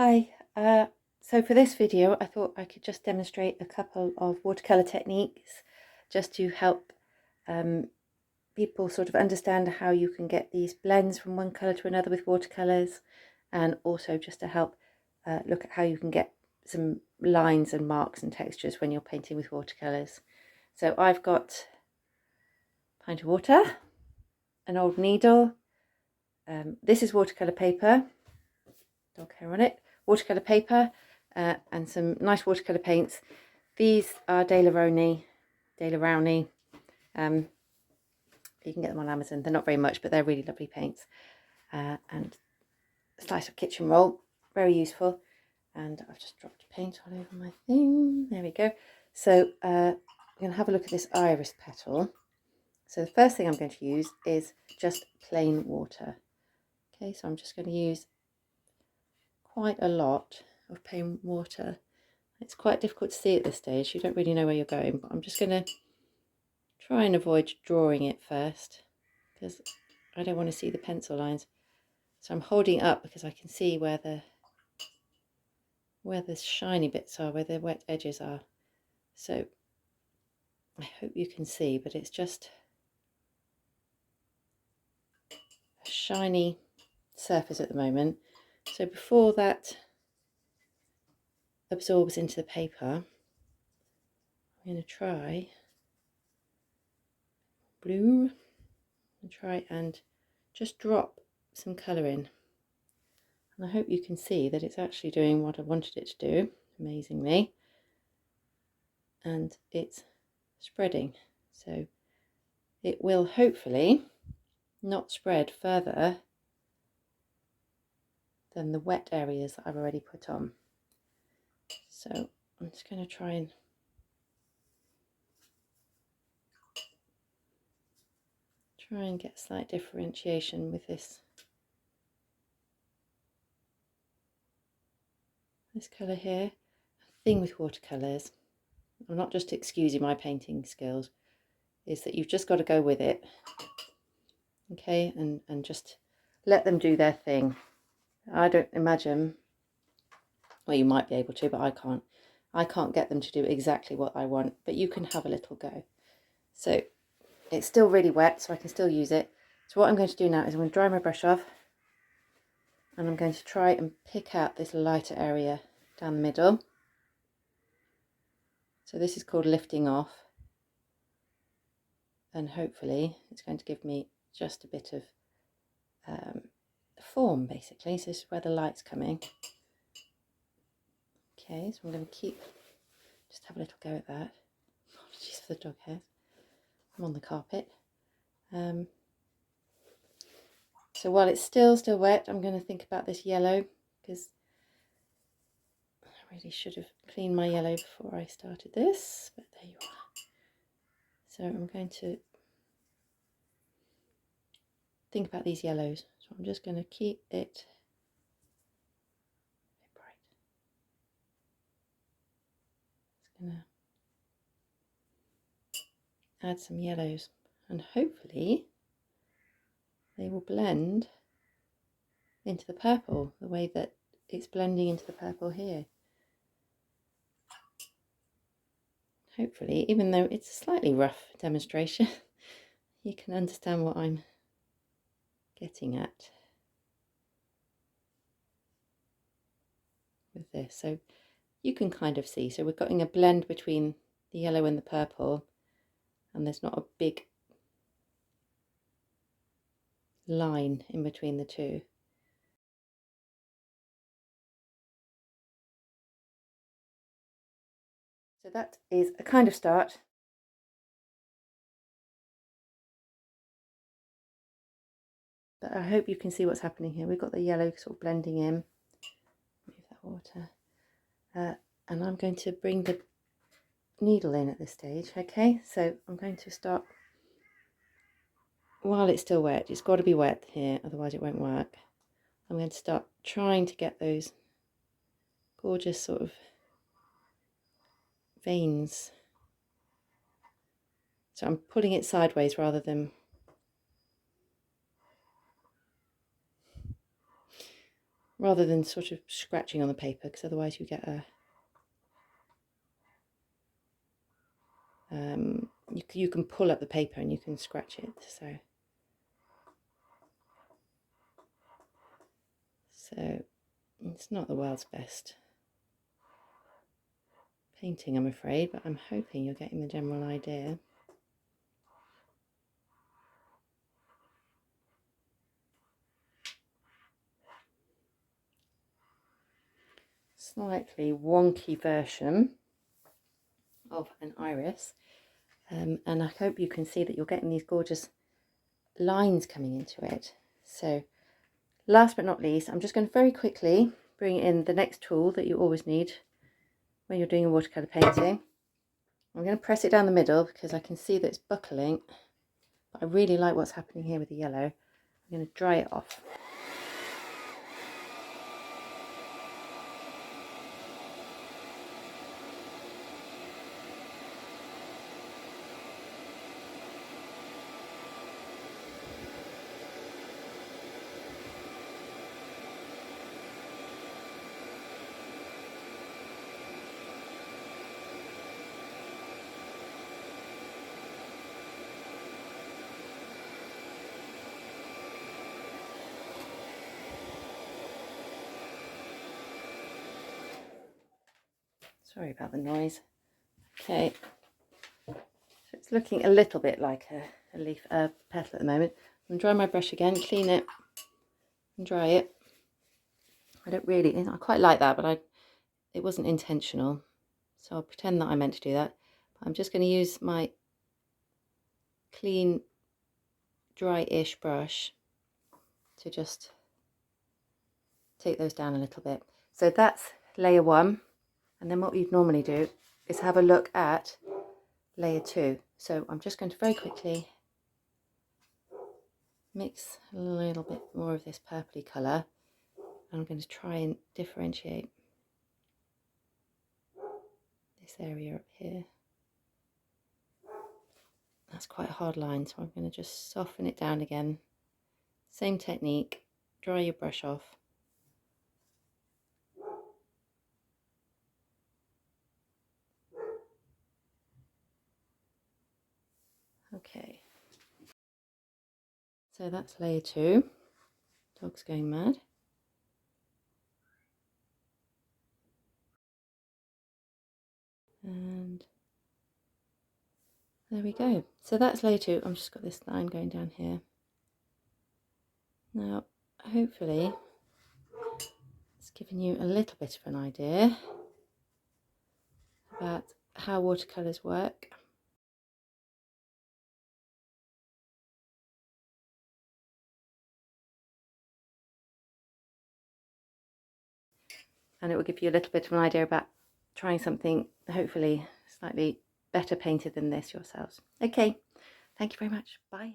Hi, so for this video I thought I could just demonstrate a couple of watercolour techniques just to help people sort of understand how you can get these blends from one colour to another with watercolours, and also just to help look at how you can get some lines and marks and textures when you're painting with watercolours. So I've got a pint of water, an old needle, this is watercolour paper, dog hair on it, watercolour paper, and some nice watercolour paints. These are De La Rowney. You can get them on Amazon. They're not very much, but they're really lovely paints. And a slice of kitchen roll, very useful. And I've just dropped paint all over my thing. There we go. So we're going to have a look at this iris petal. So the first thing I'm going to use is just plain water. Okay, so I'm just going to use quite a lot of plain water. It's quite difficult to see at this stage. You don't really know where you're going, but I'm just going to try and avoid drawing it first because I don't want to see the pencil lines. So I'm holding it up because I can see where the shiny bits are, where the wet edges are. So I hope you can see, but it's just a shiny surface at the moment. So before that absorbs into the paper, I'm going to try blue and try and just drop some colour in. And I hope you can see that it's actually doing what I wanted it to do, amazingly. And it's spreading. So it will hopefully not spread further than the wet areas that I've already put on. So I'm just going to try and get slight differentiation with this colour here. The thing with watercolours, I'm not just excusing my painting skills, is that you've just got to go with it, okay, and just let them do their thing. I don't imagine, well, you might be able to, but I can't get them to do exactly what I want, but you can have a little go. So it's still really wet, so I can still use it. So what I'm going to do now is I'm going to dry my brush off, and I'm going to try and pick out this lighter area down the middle. So this is called lifting off, and hopefully it's going to give me just a bit of form, basically. So this is where the light's coming. Okay, so I'm going to just have a little go at that. Apologies for the dog hairs. I'm on the carpet. So while it's still wet, I'm going to think about this yellow, because I really should have cleaned my yellow before I started this, but there you are. So I'm going to think about these yellows. So I'm just going to keep it a bit bright. Just going to add some yellows, and hopefully they will blend into the purple the way that it's blending into the purple here. Hopefully, even though it's a slightly rough demonstration, you can understand what I'm getting at with this. So you can kind of see, so we're getting a blend between the yellow and the purple, and there's not a big line in between the two. So that is a kind of start. But I hope you can see what's happening here. We've got the yellow sort of blending in. Move that water. And I'm going to bring the needle in at this stage. Okay, so I'm going to start while it's still wet. It's got to be wet here, otherwise it won't work. I'm going to start trying to get those gorgeous sort of veins. So I'm pulling it sideways rather than rather than sort of scratching on the paper, because otherwise you get a you can pull up the paper and you can scratch it. So it's not the world's best painting, I'm afraid, but I'm hoping you're getting the general idea. Slightly wonky version of an iris, and I hope you can see that you're getting these gorgeous lines coming into it. So last but not least, I'm just going to very quickly bring in the next tool that you always need when you're doing a watercolour painting. I'm going to press it down the middle because I can see that it's buckling, but I really like what's happening here with the yellow. I'm going to dry it off. Sorry about the noise. Okay, so it's looking a little bit like a leaf, a petal at the moment. I'm going to dry my brush again, clean it and dry it. I quite like that, but it wasn't intentional, so I'll pretend that I meant to do that. But I'm just going to use my clean, dry-ish brush to just take those down a little bit. So that's layer 1, and then what you'd normally do is have a look at layer 2. So I'm just going to very quickly mix a little bit more of this purpley colour, and I'm going to try and differentiate this area up here. That's quite a hard line, so I'm going to just soften it down again. Same technique, dry your brush off. Okay, so that's layer 2. Dog's going mad. And there we go. So that's layer 2. I've just got this line going down here. Now, hopefully, it's given you a little bit of an idea about how watercolours work. And it will give you a little bit of an idea about trying something hopefully slightly better painted than this yourselves. Okay, thank you very much. Bye.